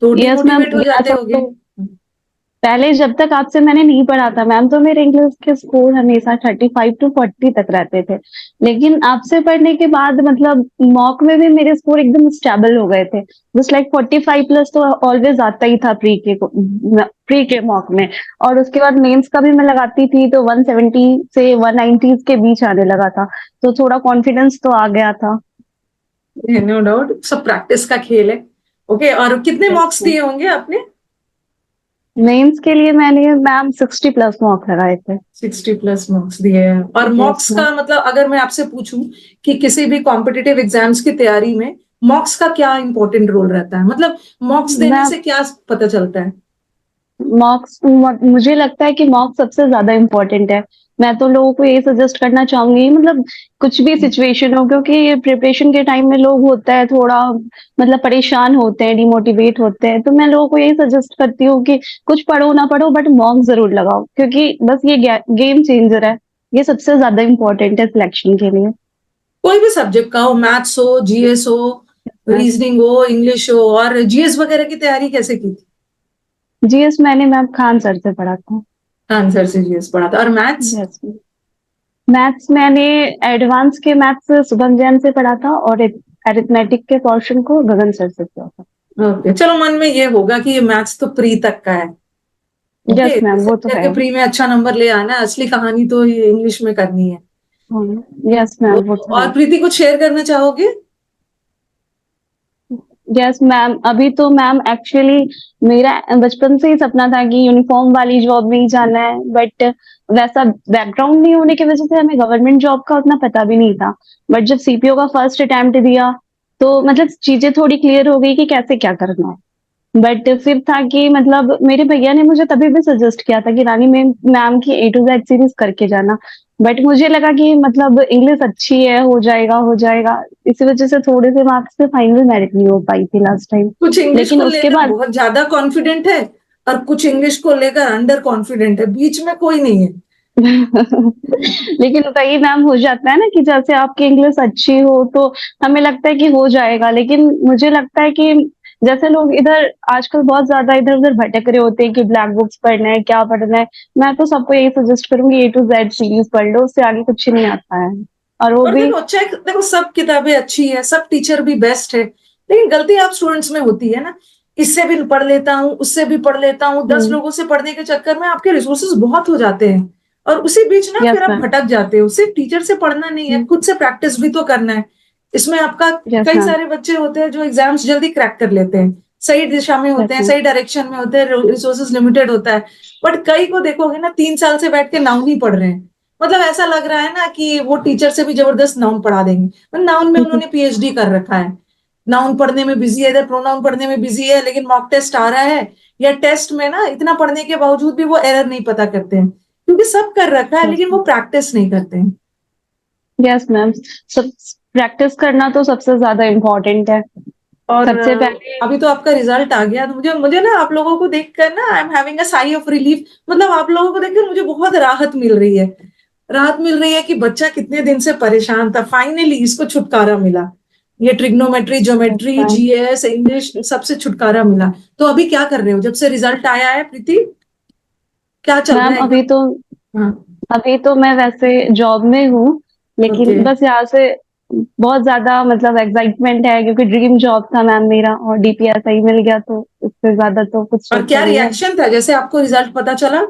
तो यस मैम, डिमोटिवेट हो जाते ऐसा होगे। तो पहले जब तक आपसे मैंने नहीं पढ़ा था मैम, तो मेरे इंग्लिश के स्कोर हमेशा 35 to 40 तक रहते थे। लेकिन आपसे पढ़ने के बाद मतलब मॉक में भी मेरे स्कोर एकदम स्टेबल हो गए थे। जस्ट लाइक 45+ तो ऑलवेज आता ही था प्री के मॉक में। और उसके बाद मेंस का भी मैं लगाती थी, तो 170 से 190 के बीच आने लगा था, तो थोड़ा कॉन्फिडेंस तो आ गया था। नो डाउट, सब प्रैक्टिस का खेल है। ओके, और कितने यस मॉक्स मैम, दिए होंगे आपने? मेंस के लिए मैंने मैम 60+ मॉक लगाए थे। 60+ मॉक्स दिए हैं। और यस मॉक्स मैम। का मतलब अगर मैं आपसे पूछूं कि किसी भी कॉम्पिटिटिव एग्जाम्स की तैयारी में मॉक्स का क्या इंपॉर्टेंट रोल रहता है, मतलब मॉक्स देने मैम से क्या पता चलता है? मॉक्स, मुझे लगता है कि मॉक्स सबसे ज्यादा इम्पोर्टेंट है। मैं तो लोगों को ये सजेस्ट करना चाहूंगी, मतलब कुछ भी सिचुएशन हो, क्योंकि ये प्रिपरेशन के टाइम में लोग होता है थोड़ा मतलब परेशान होते हैं, डिमोटिवेट होते हैं, तो मैं लोगों को यही सजेस्ट करती हूँ कि कुछ पढ़ो ना पढ़ो बट मॉक जरूर लगाओ, क्योंकि बस ये गेम चेंजर है। ये सबसे ज्यादा इम्पोर्टेंट है सिलेक्शन के लिए। कोई भी सब्जेक्ट का हो, मैथ्स हो, GS हो, रीजनिंग हो, इंग्लिश हो। और GS वगैरह की तैयारी कैसे की थी? जीएस मैंने मैम खान सर से पढ़ा था। आंसर से GS पढ़ा था। और मैथ्स? यस, मैथ्स मैंने एडवांस के मैथ्स शुभम जैन से पढ़ा था, और अरिथमेटिक के पोर्शन को गगन सर से किया था। ओके, चलो मन में ये होगा कि ये मैथ्स तो प्री तक का है। ओके, यस मैम, वो तो है। करके प्री में अच्छा नंबर ले आना है, असली कहानी तो ये इंग्लिश में करनी है। यस मैम, वो तो है। और प्रीति कुछ शेयर करना चाहोगे? यस मैम, अभी तो मैम एक्चुअली मेरा बचपन से ही सपना था कि यूनिफॉर्म वाली जॉब में ही जाना है, बट वैसा बैकग्राउंड नहीं होने की वजह से हमें गवर्नमेंट जॉब का उतना पता भी नहीं था। बट जब सीपीओ का फर्स्ट अटेम्प्ट दिया, तो मतलब चीजें थोड़ी क्लियर हो गई कि कैसे क्या करना है। बट फिर था कि मतलब मेरे भैया ने मुझे तभी भी सजेस्ट किया था कि रानी मैम की A to Z सीरीज करके जाना। बट मुझे लगा कि मतलब इंग्लिश अच्छी है, हो जाएगा। इसी वजह से थोड़े से मार्क्स से फाइनल मेरिट नहीं हो पाई थी लास्ट टाइम। कुछ इंग्लिश लेकिन को उसके लेकर बाद बहुत ज्यादा कॉन्फिडेंट है और कुछ इंग्लिश को लेकर अंडर कॉन्फिडेंट है, बीच में कोई नहीं है। लेकिन वही मैम हो जाता है ना कि जैसे आपकी इंग्लिश अच्छी हो तो हमें लगता है कि हो जाएगा, लेकिन मुझे लगता है कि जैसे लोग इधर आजकल बहुत ज्यादा इधर उधर भटक रहे होते हैं कि ब्लैक बुक्स पढ़ना है, क्या पढ़ना है। मैं तो सबको यही सजेस्ट करूंगी A to Z सीरीज पढ़ लो, उससे आगे कुछ नहीं आता है। और वो और भी देखो चेक, देखो सब किताबें अच्छी है, सब टीचर भी बेस्ट है, लेकिन गलती आप स्टूडेंट्स में होती है ना, इससे भी पढ़ लेता हूँ, उससे भी पढ़ लेता हूँ, 10 लोगों से पढ़ने के चक्कर में आपके रिसोर्सेज बहुत हो जाते हैं, और उसी बीच ना यस फिर आप मैम। भटक जाते हो। सिर्फ टीचर से पढ़ना नहीं है, खुद से प्रैक्टिस भी तो करना है। इसमें आपका यस कई मैम। सारे बच्चे होते हैं जो एग्जाम्स जल्दी क्रैक कर लेते हैं, सही दिशा में यस होते हैं, मैम। सही डायरेक्शन में होते हैं, रिसोर्सेज लिमिटेड होता है। बट कई को देखोगे ना 3 साल से बैठ के नाउन ही पढ़ रहे हैं, मतलब ऐसा लग रहा है ना कि वो टीचर से भी जबरदस्त नाउन पढ़ा देंगे। नाउन में उन्होंने पीएचडी कर रखा है, नाउन पढ़ने में बिजी है, इधर प्रोनाउन पढ़ने में बिजी है, लेकिन मॉक टेस्ट आ रहा है, या टेस्ट में ना इतना पढ़ने के बावजूद भी वो एरर नहीं पता करते हैं, क्योंकि सब कर रखा है लेकिन वो प्रैक्टिस नहीं करते हैं। Yes ma'am. सब प्रैक्टिस करना तो सबसे ज्यादा इम्पोर्टेंट है। और सबसे पहले अभी तो आपका रिजल्ट आ गया, तो मुझे मुझे ना आप लोगों को देखकर ना I am having a sigh of relief, मतलब आप लोगों को देखकर मुझे बहुत राहत मिल रही है। राहत मिल रही है कि बच्चा कितने दिन से परेशान था, फाइनली इसको छुटकारा मिला। ये trigonometry, geometry, ma'am. GS, English, सबसे छुटकारा मिला। तो अभी क्या कर रहे हो जब से रिजल्ट आया है प्रीति, क्या चल रहा मैम है अभी एकदम? तो हाँ, अभी तो मैं वैसे जॉब में हूँ, ओके। लेकिन बस यहाँ से बहुत ज्यादा मतलब एक्साइटमेंट है क्योंकि ड्रीम जॉब था मैम मेरा, और DPS ही मिल गया, तो इससे ज्यादा तो कुछ और सोचा क्या नहीं है। रिएक्शन था जैसे आपको रिजल्ट पता चला?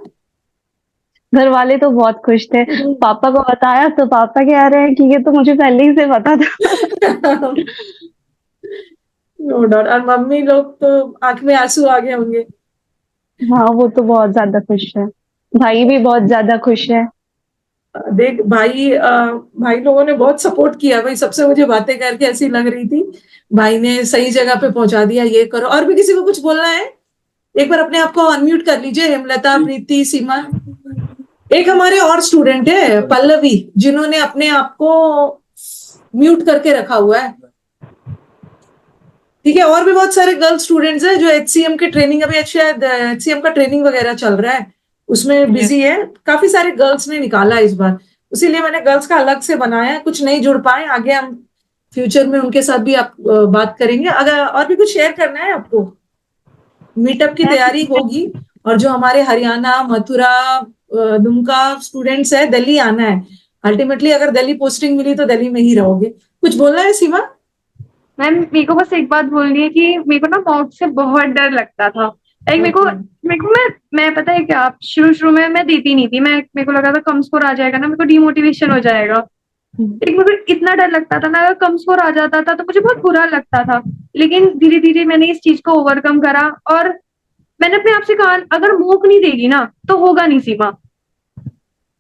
घर वाले तो बहुत खुश थे। पापा को बताया तो पापा कह रहे हैं कि ये तो मुझे पहले ही से पता था। No doubt. और मम्मी लोग तो आंख में आंसू आ गए होंगे। हाँ, वो तो बहुत ज्यादा खुश है। भाई भी बहुत ज्यादा खुश है। देख भाई, भाई लोगों ने बहुत सपोर्ट किया भाई, सबसे मुझे बातें करके ऐसी लग रही थी भाई ने सही जगह पे पहुंचा दिया, ये करो। और भी किसी को कुछ बोलना है? एक बार अपने आप को अनम्यूट कर लीजिए, हेमलता, प्रीति, सीमा। एक हमारे और स्टूडेंट है पल्लवी, जिन्होंने अपने आप को म्यूट करके रखा हुआ है। ठीक है, और भी बहुत सारे गर्ल स्टूडेंट्स हैं जो HCM के ट्रेनिंग, अभी शायद HCM का ट्रेनिंग वगैरह चल रहा है, उसमें बिजी है। काफी सारे गर्ल्स ने निकाला है इस बार, इसीलिए मैंने गर्ल्स का अलग से बनाया है। कुछ नहीं जुड़ पाए, आगे हम फ्यूचर में उनके साथ भी आप बात करेंगे। अगर और भी कुछ शेयर करना है आपको, मीटअप की तैयारी होगी। और जो हमारे हरियाणा, मथुरा, दुमका स्टूडेंट्स है, दिल्ली आना है। अल्टीमेटली अगर दिल्ली पोस्टिंग मिली तो दिल्ली में ही रहोगे। कुछ बोलना है सीमा? मैम मेरे को बस एक बात बोलनी है कि मेरे को ना मॉक से बहुत डर लगता था। लाइक मेरे को मैं पता है क्या, शुरू में मैं देती नहीं थी। मेरे को लगा था कम स्कोर आ जाएगा ना, मेरे को डिमोटिवेशन हो जाएगा। लेकिन मेरे को इतना डर लगता था ना, अगर कम स्कोर आ जाता था तो मुझे बहुत बुरा लगता था। लेकिन धीरे धीरे मैंने इस चीज को ओवरकम करा, और मैंने अपने आप से कहा अगर मॉक नहीं देगी ना तो होगा नहीं सीमा,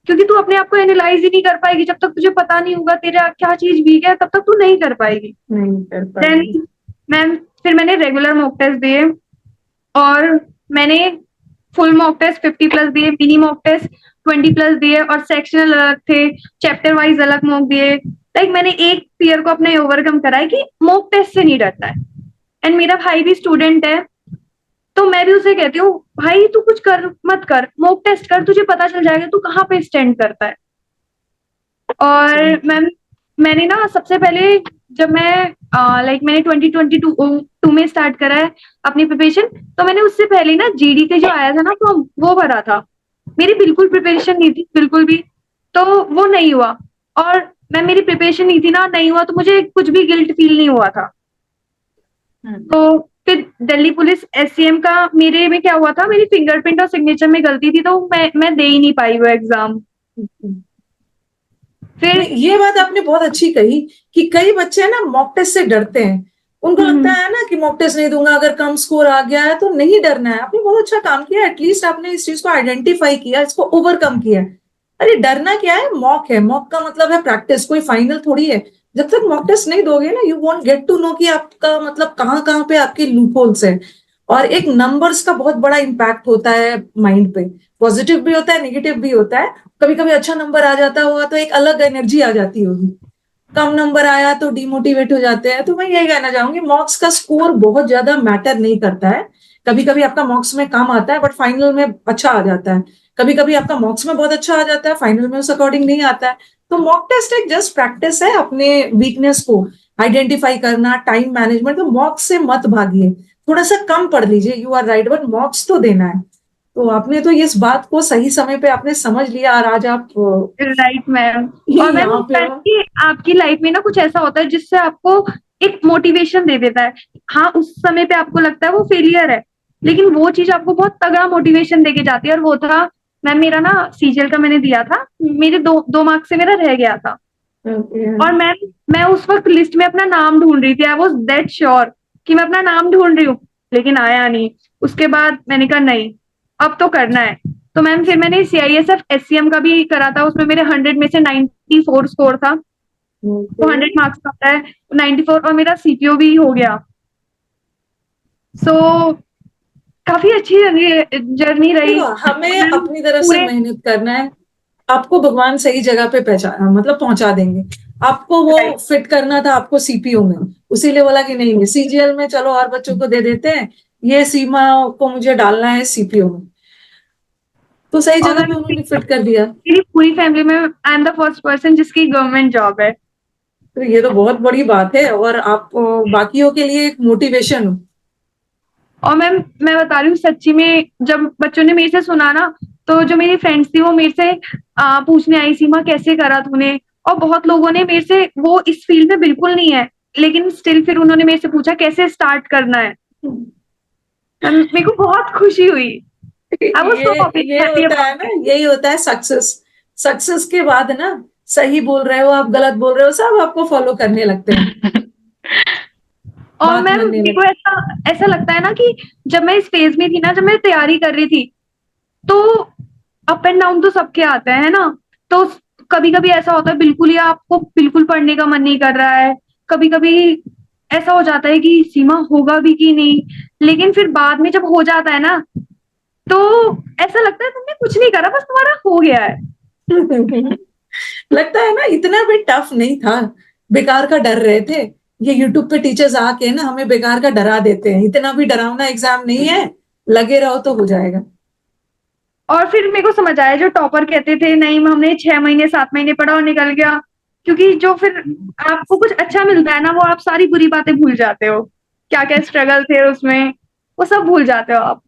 क्योंकि तू अपने आप को एनालाइज ही नहीं कर पाएगी। जब तक तुझे पता नहीं होगा तेरा क्या चीज वीक है, तब तक तू नहीं कर पाएगी। नहीं कर देन पाएगी। मैम फिर मैंने रेगुलर मॉक टेस्ट दिए, और मैंने फुल मॉक टेस्ट 50+ दिए, मिनी मॉक टेस्ट 20+ दिए, और सेक्शनल अलग थे, चैप्टर वाइज अलग मॉक दिए। लाइक मैंने एक फियर को अपने ओवरकम करा है कि मॉक टेस्ट से नहीं डरना है। एंड मेरा भाई भी स्टूडेंट है, तो मैं भी उसे कहती हूँ भाई तू कुछ कर मत कर, मॉक टेस्ट कर, तुझे पता चल जाएगा तू कहाँ पे स्टैंड करता है। और मैंने ना सबसे पहले जब मैं मैंने 2022 में स्टार्ट करा है अपनी प्रिपरेशन, तो मैंने उससे पहले ना GD के जो आया था ना फॉर्म वो भरा था। मेरी बिल्कुल प्रिपरेशन नहीं थी, बिल्कुल भी, तो वो नहीं हुआ। और मेरी प्रिपरेशन नहीं थी ना, नहीं हुआ तो मुझे कुछ भी गिल्ट फील नहीं हुआ था। तो फिर दिल्ली पुलिस SCM का मेरे में क्या हुआ था, मेरी फिंगरप्रिंट और सिग्नेचर में गलती थी, तो मैं दे ही नहीं पाई वो एग्जाम। फिर ये बात आपने बहुत अच्छी कही कि कई बच्चे ना मॉक टेस्ट से डरते हैं। उनको लगता है ना कि मॉक टेस्ट नहीं दूंगा, अगर कम स्कोर आ गया है तो नहीं डरना है। आपने बहुत अच्छा काम किया, एटलीस्ट आपने इस चीज को आइडेंटिफाई किया, इसको ओवरकम किया। अरे डरना क्या है, मॉक है, मॉक का मतलब है प्रैक्टिस, कोई फाइनल थोड़ी है। जब तक मॉक टेस्ट नहीं दोगे ना, you won't get to know कि आपका मतलब कहाँ कहाँ पे आपके लूप होल्स है। और एक नंबर्स का बहुत बड़ा इम्पैक्ट होता है माइंड पे, पॉजिटिव भी होता है, नेगेटिव भी होता है। कभी कभी अच्छा नंबर आ जाता होगा तो एक अलग एनर्जी आ जाती होगी, कम नंबर आया तो डिमोटिवेट हो जाते हैं। तो मैं यही कहना चाहूंगी, मॉक्स का स्कोर बहुत ज्यादा मैटर नहीं करता है। कभी कभी आपका मॉक्स में कम आता है बट फाइनल में अच्छा आ जाता है। कभी कभी आपका मॉक्स में बहुत अच्छा आ जाता है, फाइनल में उस अकॉर्डिंग नहीं आता है। तो मॉक टेस्ट एक जस्ट प्रैक्टिस है अपने वीकनेस को आइडेंटिफाई करना, टाइम मैनेजमेंट। तो मॉक से मत भागिए, थोड़ा सा कम पढ़ लीजिए, you are right, but mocks तो देना है। तो आपने तो इस बात को सही समय पे आपने समझ लिया, और आज आप राइट मैम। और मैम यहाँ पे हो। कि आपकी लाइफ में ना कुछ ऐसा होता है जिससे आपको एक मोटिवेशन दे देता है। हाँ, उस समय पे आपको लगता है वो फेलियर है, लेकिन वो चीज आपको बहुत तगड़ा मोटिवेशन देके जाती है। और वो था मैम, मेरा ना सीजीएल का मैंने दिया था, मेरे 2 मार्क्स से मेरा रह गया था। और मैं उस वक्त लिस्ट में अपना नाम ढूंढ रही थी, आई वॉज दैट श्योर कि मैं अपना नाम ढूंढ रही हूँ, लेकिन आया नहीं। उसके बाद मैंने कहा नहीं, अब तो करना है। तो मैम फिर मैंने CISF SCM का भी करा था, उसमें मेरे 100 में से 94 स्कोर था। तो 100 मार्क्स का होता है 94, और मेरा CPO भी हो गया। सो काफी अच्छी जर्नी रही। देखो, हमें मैम अपनी तरफ से पूरे मेहनत करना है, आपको भगवान सही जगह पे पहचाना, मतलब पहुंचा देंगे। आपको वो Right. फिट करना था आपको सीपीओ में, उसीलिए बोला कि नहीं सीजीएल में चलो और बच्चों को दे देते हैं, ये सीमा को मुझे डालना है सीपीओ में, तो सही और जगह मैम पे उन्होंने फिट कर दिया। मेरी पूरी फैमिली में I am the first person जिसकी गवर्नमेंट जॉब है। तो ये तो बहुत बड़ी बात है, और आप बाकियों के लिए एक मोटिवेशन हो। और मैम मैं बता रही हूँ सच्ची में, जब बच्चों ने मेरे से सुना ना, तो जो मेरी फ्रेंड्स थी वो मेरे से पूछने आई, सीमा कैसे करा तूने। और बहुत लोगों ने मेरे से, वो इस फील्ड में बिल्कुल नहीं है, लेकिन स्टिल फिर उन्होंने मेरे से पूछा कैसे स्टार्ट करना है। मेरे को बहुत खुशी हुई। आई वाज सो ये हैप्पी होता है अबाउट ना, इट। यही होता है सक्सेस। सक्सेस के बाद ना, सही बोल रहे हो आप, गलत बोल रहे हो, सब आपको फॉलो करने लगते हैं, और बात मैम मानने मेरे को लगते ऐसा ऐसा लगता है ना कि जब मैं इस फेज में थी ना, जब मैं तैयारी कर रही थी, तो अप एंड डाउन तो सबके आते हैं, है ना। तो कभी कभी ऐसा होता है बिल्कुल ही आपको बिल्कुल पढ़ने का मन नहीं कर रहा है। कभी कभी ऐसा हो जाता है कि सीमा होगा भी कि नहीं, लेकिन फिर बाद में जब हो जाता है ना, तो ऐसा लगता है तुमने कुछ नहीं करा, बस तुम्हारा हो गया है। हैं। लगता है ना, इतना भी टफ नहीं था, बेकार का डर रहे थे। ये यूट्यूब पे टीचर्स आके ना हमें बेकार का डरा देते हैं, इतना भी डरावना एग्जाम नहीं है, लगे रहो तो हो जाएगा। और फिर मेरे को समझ आया, जो टॉपर कहते थे नहीं हमने 6 महीने 7 महीने पढ़ा और निकल गया, क्योंकि जो फिर आपको कुछ अच्छा मिलता है ना, वो आप सारी बुरी बातें भूल जाते हो, क्या क्या स्ट्रगल थे उसमें, वो सब भूल जाते हो आप।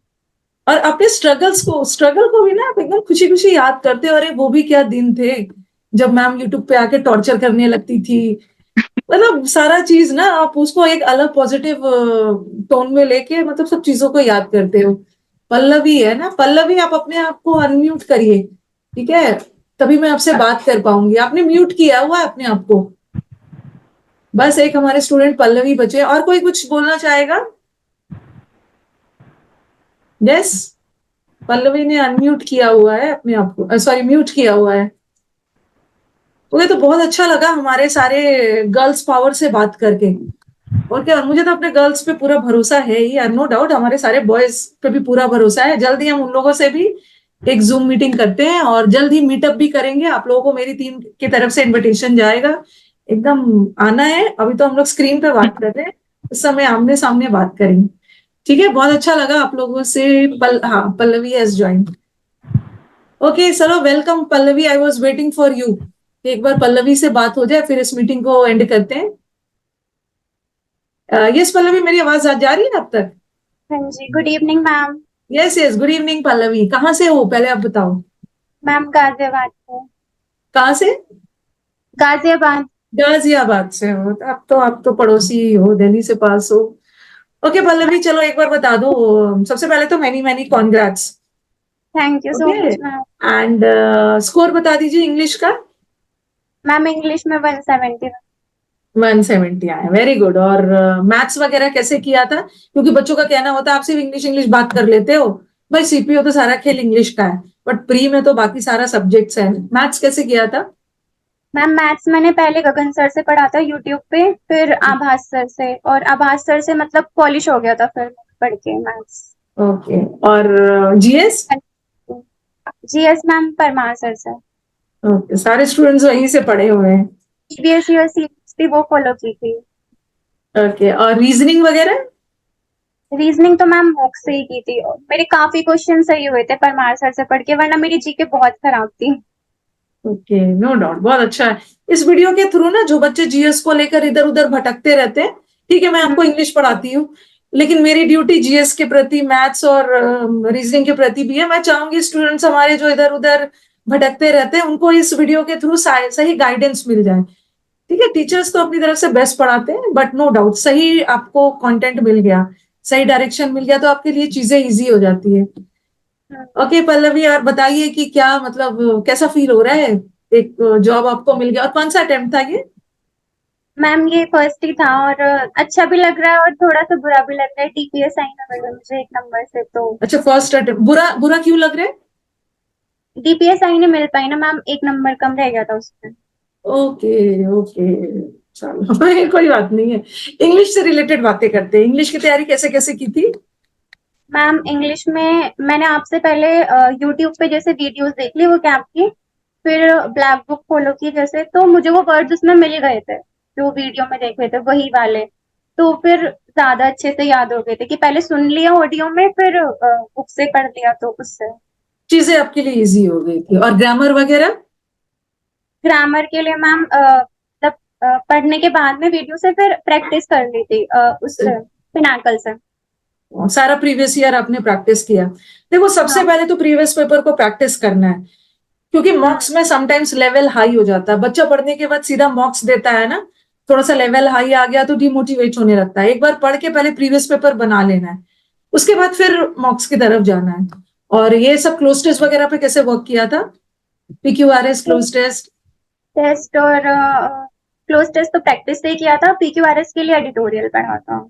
और अपने स्ट्रगल को भी ना आप एकदम खुशी खुशी याद करते हो, अरे वो भी क्या दिन थे जब मैम यूट्यूब पे आके टॉर्चर करने लगती थी। मतलब सारा चीज ना आप उसको एक अलग पॉजिटिव टोन में लेके मतलब सब चीजों को याद करते हो। पल्लवी है ना, पल्लवी आप अपने आप को अनम्यूट करिए, ठीक है, तभी मैं आपसे बात कर पाऊंगी। आपने म्यूट किया हुआ है अपने आप को। बस एक हमारे स्टूडेंट पल्लवी बचे, और कोई कुछ बोलना चाहेगा? यस, पल्लवी ने अनम्यूट किया हुआ है अपने आप को, सॉरी म्यूट किया हुआ है। मुझे तो बहुत अच्छा लगा हमारे सारे गर्ल्स पावर से बात करके। और क्या, मुझे तो अपने गर्ल्स पे पूरा भरोसा है ही यार, नो डाउट हमारे सारे बॉयज पे भी पूरा भरोसा है। जल्दी हम उन लोगों से भी एक जूम मीटिंग करते हैं, और जल्द ही मीटअप भी करेंगे। आप लोगों को मेरी टीम की तरफ से इनविटेशन जाएगा, एकदम आना है। अभी तो हम लोग स्क्रीन पे बात कर रहे हैं, उस समय आमने सामने बात करेंगे, ठीक है। बहुत अच्छा लगा आप लोगों से। हाँ, पल्लवी हैज ज्वाइन। ओके चलो, welcome Pallavi, I was waiting for you. एक बार पल्लवी से बात हो जाए फिर इस मीटिंग को एंड करते हैं। यस पल्लवी, मेरी आवाज जा रही है अब तक? हाँ जी, good evening ma'am. Yes yes, good evening Pallavi. कहाँ से हो पहले आप बताओ? मैम गाजियाबाद से। कहाँ से? गाजियाबाद। गाजियाबाद से हो, तो आप तो पड़ोसी ही हो, दिल्ली से पास हो। ओके पल्लवी, चलो एक बार बता दो। सबसे पहले तो many many congrats. Thank you so okay, much ma'am. And score बता दीजिए इंग्लिश का। मैम इंग्लिश में 170। 170 आया, वेरी गुड। और मैथ्स वगैरह कैसे किया था? क्योंकि बच्चों का कहना होता है आप सिर्फ इंग्लिश इंग्लिश बात कर लेते हो। भाई सीपीओ तो सारा खेल इंग्लिश का है, बट प्री में तो बाकी सारा सब्जेक्ट्स है। मैथ्स कैसे किया था? मैम मैथ्स मैंने पहले गगन सर से पढ़ा था यूट्यूब पे, फिर आभास सर से, और आभास सर से मतलब पॉलिश हो गया था फिर पढ़ के मैथ्स। ओके, और GS? GS ma'am Parmar sir से। ओके, सारे स्टूडेंट्स वहीं से पढ़े हुए हैं। सीबीएसई और सीबीएसई वो फॉलो की थी। ओके, और रीजनिंग वगैरह? रीजनिंग तो मैम बुक से ही की थी, और मेरे काफी क्वेश्चन सही हुए थे परमार सर से पढ़ के, वरना मेरी जीके बहुत खराब थी। ओके, नो डाउट, बहुत अच्छा है। इस वीडियो के थ्रू ना जो बच्चे जीएस को लेकर इधर उधर भटकते रहते हैं, ठीक है, मैं आपको इंग्लिश पढ़ाती हूँ, लेकिन मेरी ड्यूटी जीएस के प्रति, मैथ्स और रीजनिंग के प्रति भी है। मैं चाहूंगी स्टूडेंट्स हमारे जो इधर उधर भटकते रहते हैं उनको इस वीडियो के थ्रू सही गाइडेंस मिल जाए। ठीक है, टीचर्स तो अपनी तरफ से बेस्ट पढ़ाते हैं, बट नो डाउट सही आपको कंटेंट मिल गया, सही डायरेक्शन मिल गया तो आपके लिए चीजें इजी हो जाती है। ओके पल्लवी, और बताइए कि क्या मतलब कैसा फील हो रहा है, एक जॉब आपको मिल गया, और कौन सा अटेम्प्ट था ये? मैम ये फर्स्ट ही था और अच्छा भी लग रहा है और थोड़ा सा बुरा भी लग रहा है। टीपीएस आई ना मैडम मुझे 1 नंबर से, तो अच्छा फर्स्ट अटेम्प्ट, बुरा बुरा क्यों लग रहा है? डीपीएस आई नहीं मिल पाई ना मैम, 1 नंबर कम रह गया था उसमें। ओके ओके, चलो कोई बात नहीं है। इंग्लिश से रिलेटेड बातें करते हैं। इंग्लिश की तैयारी कैसे कैसे की थी? मैम इंग्लिश में मैंने आपसे पहले यूट्यूब पे जैसे वीडियोस देख ली वो कैप की, फिर ब्लैक बुक फॉलो की जैसे, तो मुझे वो वर्ड्स उसमें मिल गए थे जो वीडियो में देखे थे वही वाले, तो फिर ज्यादा अच्छे से याद हो गए थे कि पहले सुन लिया ऑडियो में फिर बुक से पढ़ लिया, तो उससे चीजें आपके लिए इजी हो गई थी। और ग्रामर वगैरह? ग्रामर के लिए मैम तब पढ़ने के बाद में वीडियो से फिर प्रैक्टिस कर ली थी उससे पिनाकल से। सारा प्रीवियस ईयर आपने प्रैक्टिस किया? देखो सबसे हाँ। पहले तो प्रीवियस पेपर को प्रैक्टिस करना है, क्योंकि मॉक्स में समटाइम्स लेवल हाई हो जाता है। बच्चा पढ़ने के बाद सीधा मॉक्स देता है ना, थोड़ा सा लेवल हाई आ गया तो डिमोटिवेट होने लगता है। एक बार पढ़ के पहले प्रीवियस पेपर बना लेना है, उसके बाद फिर मॉक्स की तरफ जाना है। और ये सब क्लोज टेस्ट वगैरह पे कैसे वर्क किया था? PQRS cloze test? टेस्ट और क्लोज टेस्ट तो प्रैक्टिस से ही किया था, पीक्यूआरएस के लिए एडिटोरियल पढ़ा था।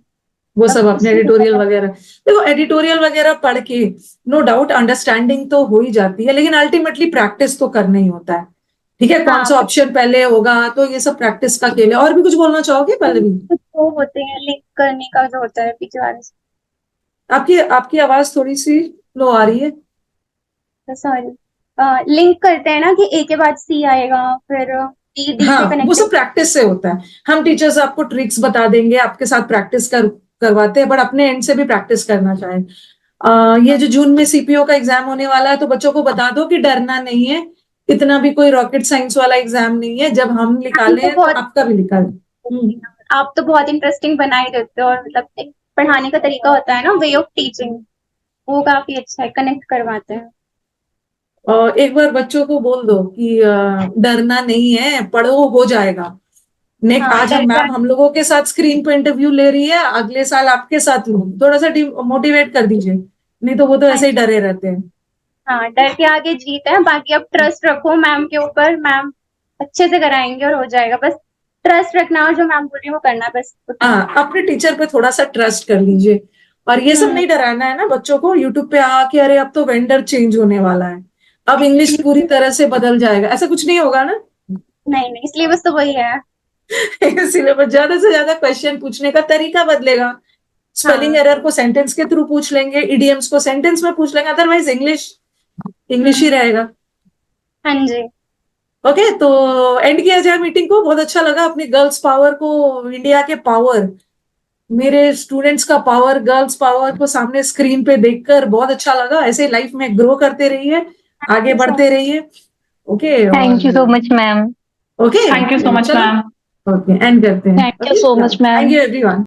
वो सब अपने एडिटोरियल वगैरह, देखो एडिटोरियल वगैरह पढ़ के नो डाउट अंडरस्टैंडिंग तो हो ही जाती है, लेकिन अल्टीमेटली प्रैक्टिस तो करना ही होता है। ठीक है, कौन सा ऑप्शन पहले होगा, तो ये सब प्रैक्टिस का खेल है। और भी कुछ बोलना चाहोगे पल्लवी? कुछ वो होते हैं लिंक करने का जो होता है पीक्यूआरएस, आपकी आपकी आवाज थोड़ी सी लो आ रही है। सॉरी, लिंक करते हैं ना कि ए के बाद सी आएगा, फिर डी डी से हाँ, वो कनेक्ट। सब प्रैक्टिस से होता है। हम टीचर्स आपको ट्रिक्स बता देंगे, आपके साथ प्रैक्टिस करवाते हैं, बट अपने एंड से भी प्रैक्टिस करना चाहें। ये जो जून में सीपीओ का एग्जाम होने वाला है, तो बच्चों को बता दो कि डरना नहीं है, इतना भी कोई रॉकेट साइंस वाला एग्जाम नहीं है। जब हम निकाले तो आपका भी निकाले। आप तो बहुत इंटरेस्टिंग बना ही देते हो, और मतलब एक पढ़ाने का तरीका होता है ना, वे ऑफ टीचिंग, वो काफी अच्छा है, कनेक्ट करवाते हैं। और एक बार बच्चों को बोल दो कि डरना नहीं है, पढ़ो हो जाएगा। हाँ, आज हम लोगों के साथ स्क्रीन पे इंटरव्यू ले रही है, अगले साल आपके साथ लूं, थोड़ा सा मोटिवेट कर दीजिए, नहीं तो वो तो ऐसे ही डरे रहते हैं। हाँ, डर के आगे जीत है। बाकी अब ट्रस्ट रखो मैम के ऊपर, मैम अच्छे से कराएंगे और हो जाएगा। बस ट्रस्ट रखना और जो मैम बोल रही है वो करना, बस हाँ, अपने टीचर पे थोड़ा सा ट्रस्ट कर लीजिए। और ये सब नहीं डराना है ना बच्चों को यूट्यूब पे आके, अरे अब तो वेंडर चेंज होने वाला है, अब इंग्लिश पूरी तरह से बदल जाएगा, ऐसा कुछ नहीं होगा ना। नहीं, इसलिए बस तो वही है। सिलेबस ज्यादा से ज्यादा क्वेश्चन पूछने का तरीका बदलेगा। स्पेलिंग एरर को सेंटेंस के थ्रू पूछ लेंगे, इडियम्स को सेंटेंस में पूछ लेंगे, अदरवाइज इंग्लिश ही रहेगा। हाँ जी। ओके, तो एंड किया जाए मीटिंग को। बहुत अच्छा लगा अपनी गर्ल्स पावर को, इंडिया के पावर, मेरे स्टूडेंट्स का पावर, गर्ल्स पावर को सामने स्क्रीन पे देखकर बहुत अच्छा लगा। ऐसे लाइफ में ग्रो करते रहिए, आगे बढ़ते रहिए। Okay, thank you so much ma'am. Okay, thank you so much ma'am. Okay and करते हैं। Thank you so much, ma'am. Thank you everyone.